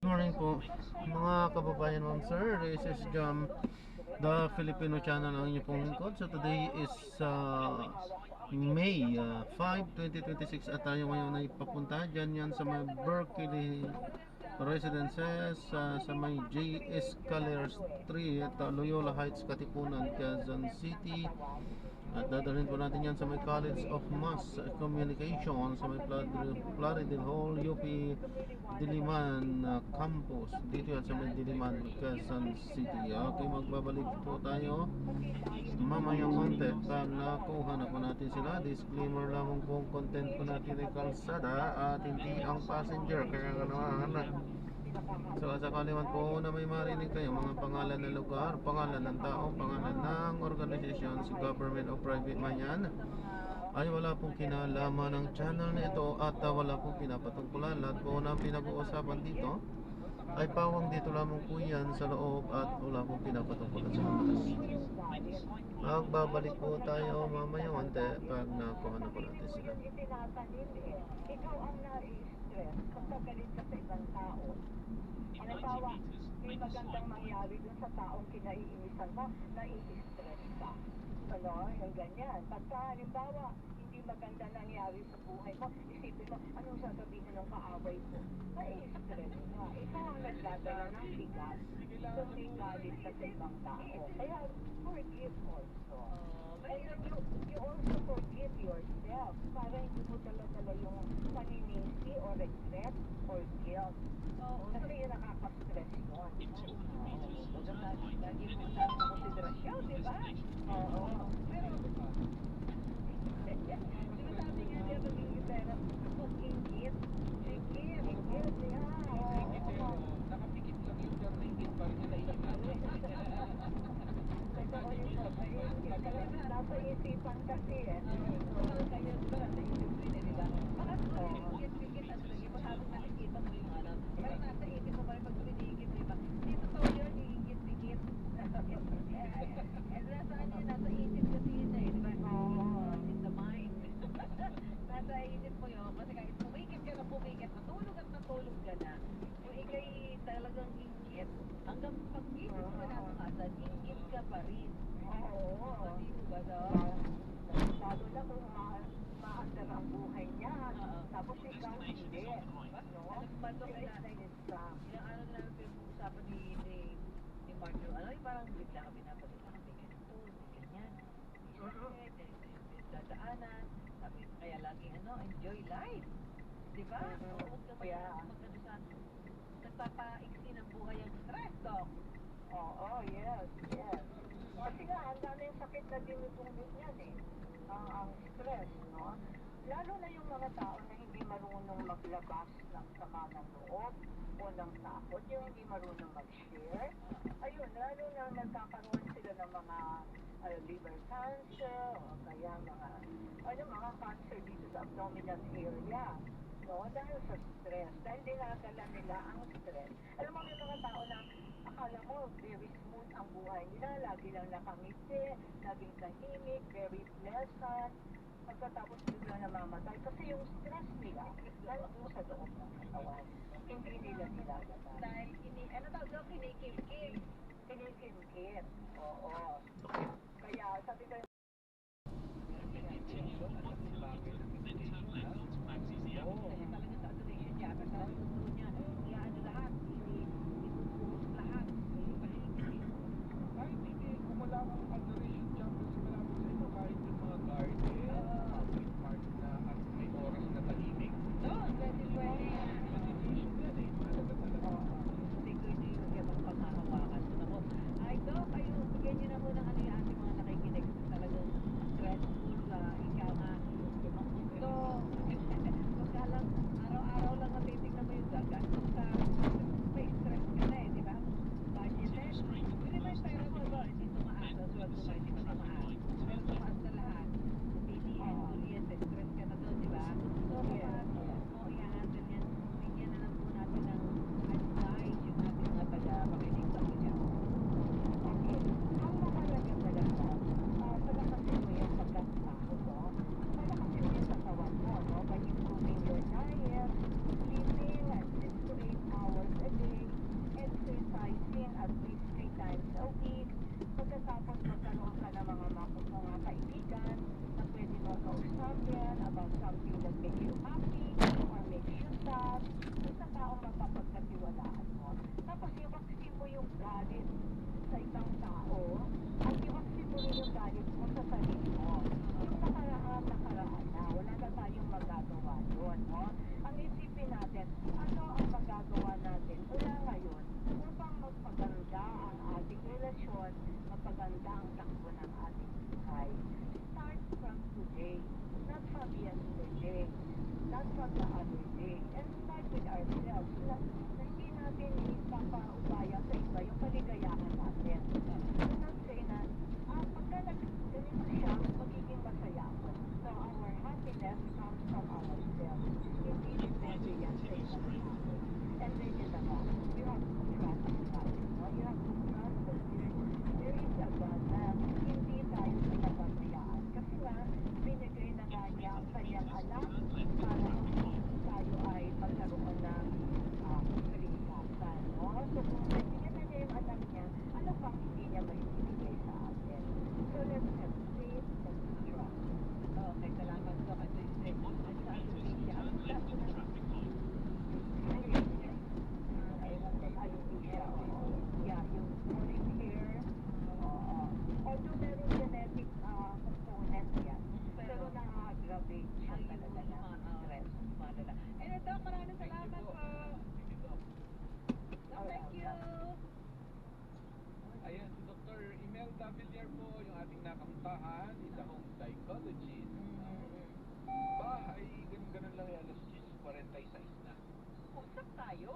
Morning po mga kababayan, ma'am sir. This is Jam, the Filipino channel ang inyo pong lingkod. So today is May 5, 2026 at tayo ngayon ay papunta dyan yan sa may Berkeley Residences sa may J.S. Caller Street at Loyola Heights, Katipunan, Quezon City. At dadalhin po natin yan sa may College of Mass Communication sa may Plaridel Hall, UP Diliman Campus. Dito yan sa may Diliman, Quezon City. Okay, magbabalik po tayo mamayang konti pag nakuha na po natin sila. Disclaimer lamang po ang content po natin ay kalsada at hindi ang passenger. Kaya naman, so sakali man po na may marinig kayo mga pangalan ng lugar, pangalan ng tao, pangalan ng organisasyon, government o private man yan, ay wala pong kinalaman ng channel nito at wala pong pinapatungkulan. Lahat po ng pinag-uusapan dito ay pawang dito lamang po yan sa loob at wala pong pinapatungkulan sa labas. Magbabalik po tayo mamaya konti pag nakuha na po natin sila. Ikaw ang nai-stress kapag galit ka sa ibang tao. Halimbawa, may magandang mangyari dun sa taong kinaiinisan mo, nai-stress ka. Ano, yung ganyan. Pagka halimbawa, hindi maganda nangyari sa buhay mo, isipin mo, anong sasabihin ng kaaway ko? Nai-stress ka. Ikaw ang nagdadala ng bigat. So, may galit ka sa ibang tao. Kaya, forgive also. And you also forgive yourself para hindi mo dala-dala yung paninisi or regret or guilt. Kasi yun nakaka-stress yun. Lagi mo sa konsiderasyon, di ba? Oo. Pero, sinasabi nga niya magiging pera, mag-ingit. Ingit, yeah. Nakapikit lang yung garningin pa rin nila nasa isipan kasi eh. Kaya diba, naisip rin eh, diba? Bakit pigit at lagi mo habang nakikita mo yung ano? Pero nasa isip mo pa rin pag pinigit, diba? Hindi totoo yun, higit-higit. And nasaan yun? Nasa isip kasi yun eh, diba? In the mind. Nasa isip mo yun, kasi kahit pumikit ka na pumikit, matulog at matulog ka na. Kung ikay talagang ingit, hanggang pag-isip mo na tumasan, ingit ka pa rin. Oo. Diba daw? Lalo na kung maasar ang buhay niya. Tapos ikaw hindi. No? Nagpando kaya ilang araw na namin pinag-uusapan ni Marjo. Ano yung parang bigla kami napalit na kami ganito, ganyan. Dadaanan. Sabi, kaya lagi enjoy life. Diba? Huwag ka magkano sa nagpapaiksi ng buhay ang stress, Doc. Oo, yes. Kasi nga, ang dami yung sakit na dinudungdung yan eh. Ang stress, no? Lalo na yung mga tao na hindi marunong maglabas ng sama ng loob o ng takot, yung hindi marunong mag-share. Ayun, lalo na nagkakaroon sila ng mga liver cancer o kaya mga cancer dito sa abdominal area. No, dahil sa stress, dahil dinadala nila ang stress. Alam mo, may mga tao na akala mo very smooth ang buhay nila, lagi lang nakangiti, laging tahimik, very pleasant, pagkatapos bigla namamatay kasi yung stress nila nandun sa loob ng katawan, hindi nila nilalabas. Dahil, kinikimkim. Kinikimkim, oo. Kaya sabi ko, Kasi talaga sa adoration niya, kasi sa tuturo niya, lahat, ibubuhos lahat. Kahit hindi, kung wala akong adoration chapels malapit sa inyo, kahit yung mga garden, public park na at may oras na tahimik. Pwede. Meditation yan eh, mahalaga talaga. Tapos i-vaccine mo yung galit sa ibang tao at i-vaccine mo rin yung galit mo sa sarili mo. Yung nakaraan na, wala na tayong magagawa doon, no? Ang isipin natin, ano ang magagawa natin mula ngayon upang magpaganda ang ating relasyon, magpaganda ang takbo ng ating buhay. Start from today, not from yesterday, not from the other day, and start with ourselves. Na hindi natin ipapaubaya sa iba yung kaligayahan natin. Do not say na, pagka ganito siya, magiging masaya ako. So our happiness comes from ourselves. Hindi depende yan sa iba. And then yun na nga, you have to trust God. No? You have to trust that there is a God na hindi tayo pinababayaan. Kasi nga, binigay na nga niya ang kanyang anak para tayo ay magkaroon ng kaligtasan. No? So kung nabigyan na niya yung anak niya, ano pang hindi niya may ibigay sa atin? So let's have faith and trust. Okay, salamat po kasi although meron genetic component yan, pero na-aggravate siya talaga ng stress. malala. Eh, Doc, maraming salamat po. Doc, thank you. Ayan, si Dr. Imelda Villar po, yung ating nakapuntahan, isa hong psychologist. Bahay, ganun-ganun lang yan, alas 10:46 na. Usap tayo.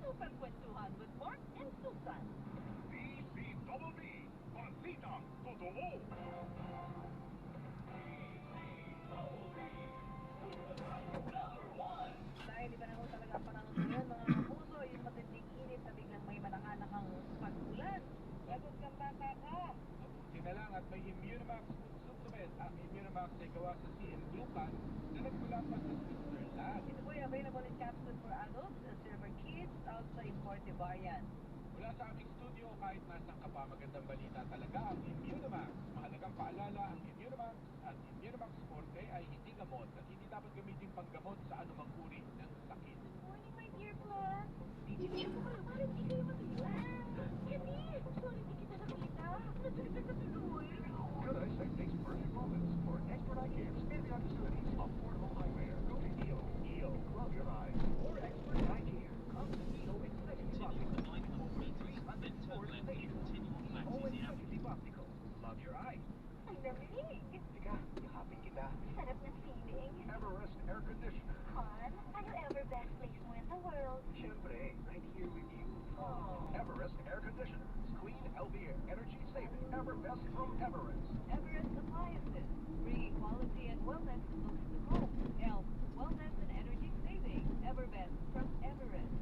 Super kwentuhan with Mark and Susan. DCWB, Balita Totoo! Dahil iba na ho talaga ang panahon ngayon, mga kapuso, yung matinding init na biglang may mananganakang pag-ulan. Lagot kang bata ka. Mabuti na lang at may Immunimax food supplement. Ang Immunimax ay gawa sa CN Glucan na nagmula pa sa Switzerland. Ito po ay available in capsule for adults, serve for kids, also imported variant. Mula sa aming studio, kahit nasan ka pa, magandang balita talaga ang Immunimax. Mahalagang paalala, ang Immunimax at Immunimax Forte ay hindi gamot at hindi dapat gamitin panggamot sa anumang uri ng sakit. Morning, my dear Flor. Hindi ko pala, parang hindi kayo matuloy. Kenny, sorry, hindi kita nakita. Natuloy ka tuloy. Good eyesight takes perfect moments for expert eye care, state-of-the-art facilities, affordable eyewear. Go to EO. EO, love your eyes. Or expert eye care. Come to EO Executive Optical. Over 300 stores nationwide. EO Executive Optical. Love your eyes. Ang lamig. Teka, yakapin kita. Sarap ng feeling. Everest Air Conditioner. Hon, ano ever best place mo in the world? Siyempre, right here with you. Oh. Everest Air Conditioner. Clean, healthy air. Energy saving. Everbest from Everest. Everest Appliances, bringing quality and wellness close to home. Health, wellness, and energy saving. Everbest from Everest.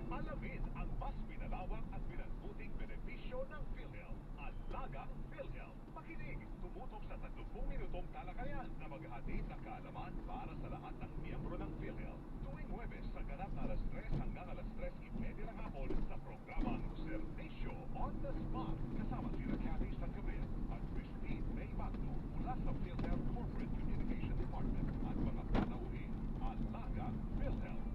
Alamin ang mas pinalawak at pinagbuting benepisyo ng PhilHealth. Alagang PhilHealth. Makinig, tumutok sa 30 minutong talakayan na maghatid ng kaalaman para sa lahat ng miyembro ng PhilHealth. Tuwing Huwebes sa ganap na alas 3 hanggang alas 3:30 ng hapon sa programang Servisyo on the Spot. Kasama sila Cathy Sangabil at Christine May Magno mula sa PhilHealth Corporate Communication Department at mga panauhin. Alagang PhilHealth.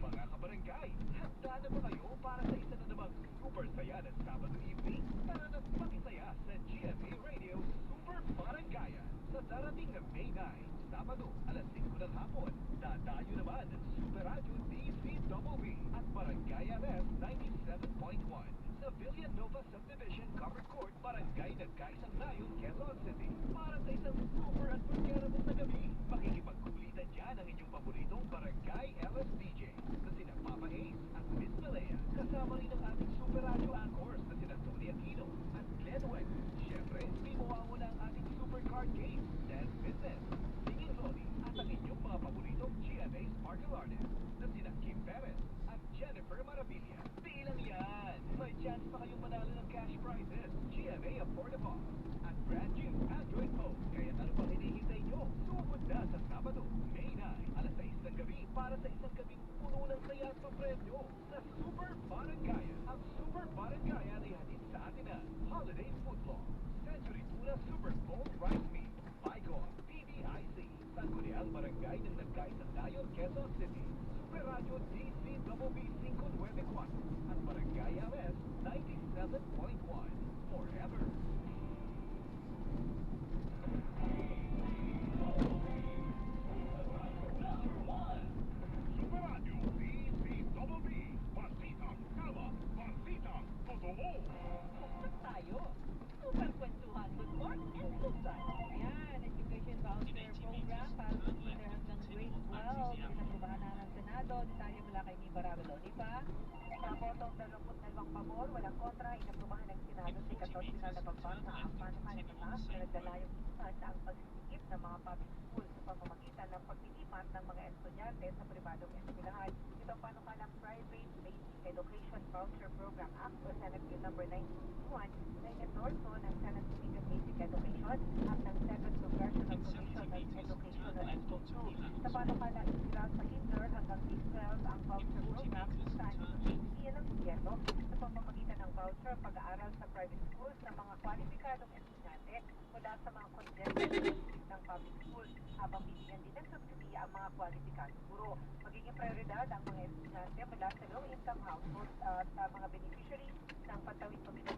Mga kabarangay, handa na ba kayo para sa isa na namang super saya ng Sabado evening? Tara na makisaya sa GMA Radio Super Barangaya sa darating na May 9, Sabado, alas 5 ng hapon. Dadayo naman ng Super Radio DCWB at Barangay MS 97.1 sa Villanova Subdivision Covered Court, Barangay Nagkay Sanglayon, Quezon City. Para sa isang super unforgettable na gabi, makikipagkulitan dyan ang inyong paboritong Barangay LS DJ na sina Papa Ace at Miss Malaya. Kasama rin ang ating Super Radio anchors na sina Tony Aquino at Glenn Weck. Siyempre, di mawawala ang ating Super Card Game, Dance Business, Singing Lodi at ang inyong mga paboritong GMA Sparkle Artists na sina Kim Perez at Jennifer Maravilla. Di lang yan! May chance pa kayong manalo ng cash prizes, GMA Affordable at brand new Android phone. Kaya ano pang hinihintay nyo? Sumugod na sa Sabado, May 9, alas 6 ng gabi para sa isang gabing puno ng saya at papremyo sa Super Barangaya. Ang Super Barangaya ay hatid sa atin na Holiday Footlong, Century Tuna Super Bowl Rice Meal, Bicon, PBIC, Sangguniang Barangay ng Nagkay Sanglayon, Quezon City, Super Radio DCWB at Barangay LS 97.1. Forever. Superradio DCWB. Balitang Tama. Balitang Totoo. Kung tayo, super kwentuhan, good morning and lusan. Ayan, education voucher program para sa kinder hanggang grade 12. Pinaprubahan na ng Senado. Detalye mula kay Miba Rabelo. Di ba? Sa botong 22 pabor, walang kontra, inaprubahan ng Senado sa 14 na nagbabasa ang panukalang batas na naglalayong isan ang pagsisikip ng mga public schools sa pamamagitan ng paglilipat ng mga estudyante sa pribadong eskwelahan. Ito ang panukalang Private Basic Education Voucher Program Act o Senate Bill number 1961 na inendorso ng Senate Committee on Basic Education at ng Second Congressional Commission on Educational and Culture. Sa panukalang integral sa kinder hanggang grade 12 ang voucher program saan iyan ng gobyerno sa pamamagitan ng voucher pag-aaral sa private schools ng mga kwalipikadong estudyante mula sa mga condensed ng public schools habang bibigyan din ng subsidiya ang mga kwalipikadong guro. Magiging prioridad ang mga estudyante mula sa low-income households at mga beneficiaries ng Pantawid Pamilya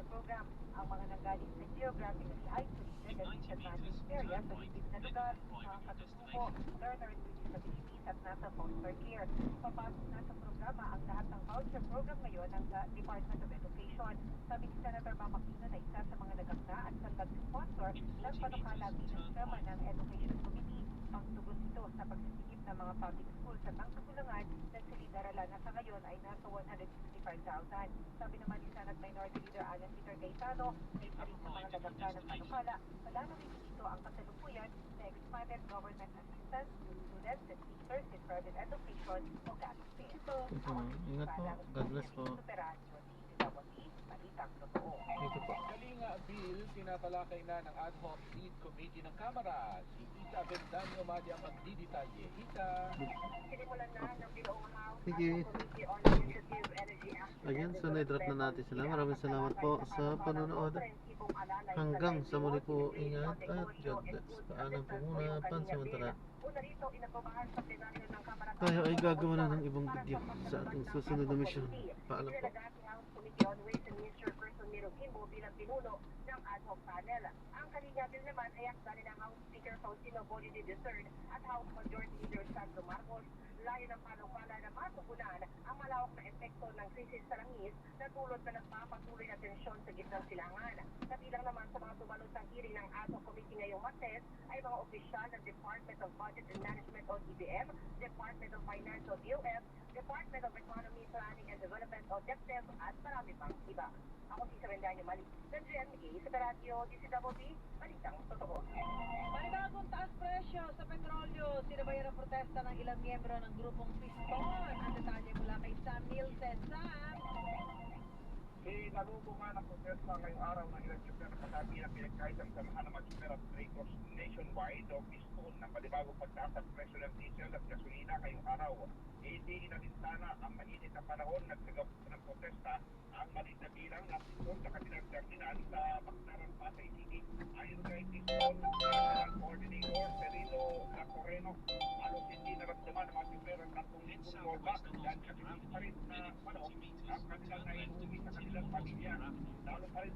Program. Ang mga nanggaling sa geographically isolated and disadvantaged areas sa liblib na lugar, mga katutubo, learners with disabilities at nasa foster care. Papasok na sa programa ang lahat ng voucher program ngayon ng Department of Education. Sabi ni Senator Mama Aquino na isa sa mga nagakda at nag-sponsor ng panukala bilang chairman ng Education Committee. Pangtugon ito sa pagsisikip ng mga public schools at ang kakulangan ng silid-aralan na sa ngayon ay nasa 165,000. Sabi naman ni Senate Minority Leader Alan Peter Cayetano na isa rin sa mga nagakda ng panukala, wala na rin dito ang kasalukuyan na expanded government assistance to students and teachers in private education o GASPE. Ito Ingat po. God bless po. Superadyo DCWB, Balitang Totoo. Ito po. Galing bill, tinatalakay na ng ad hoc lead committee ng Kamara. Si Ita Bendanyo Madi ang magdidetalye. Ita. Sinimulan na ng Biloong House Sige. Committee on Initiative Energy Act. Ayan, so na-drop na natin sila. Maraming salamat po sa panonood. Hanggang sa muli po, ingat at God bless. Paalam po muna, pansamantala. Una rito, inaprobahan sa plenaryo ng Kamara. Tayo ay gagawa na ng ibang video sa ating susunod na mission. Paalam po. Ilalagay ang House Committee on Ways and Means Chairperson Miro Kimbo bilang pinuno ng ad hoc panel. Ang kanilang bill naman ay akda ng House Speaker Faustino Bonidi III at House Majority Leader Sandro Marcos. Layo ng panukala na matugunan ang malawak na epekto ng krisis sa langis na dulot na nagpapatuloy na tensyon sa gitnang silangan. Kabilang naman sa mga tumalo sa hearing ng ad hoc committee ngayong Martes ay mga opisyal ng Department of Budget and Management o DBM, Department of Finance o DOF, Department of Economy, Planning and Development o DepEd at marami pang iba. Ako si Sabendanyo Mali ng GMA sa Radio DCWB, Balitang Totoo. Panibagong taas presyo sa petrolyo. Sinabayan ang protesta ng ilang miyembro ng grupong Piston. Ang detalye mula kay Sam Nielsen. Sam! Nalubo nga ng protesta ngayong araw ng ilang tsuper na katabi na pinagkaitang samahan ng mga tsuper at breakers nationwide o piston ng panibagong pagtaas at presyo ng diesel at gasolina ngayong araw. Hindi inalintana ang mainit na panahon nagsagap ng protesta ang maliit na bilang na piston sa kanilang terminal sa Baclaran, Pasay City. Ayon kay Piston, National Coordinator Perino Lacoreno, halos hindi naramdaman ng mga tsuper ang 3,000 rollback dahil kasi pa rin na panahon ang kanilang naiuwi sa kanilang pamilya. Lalo pa rin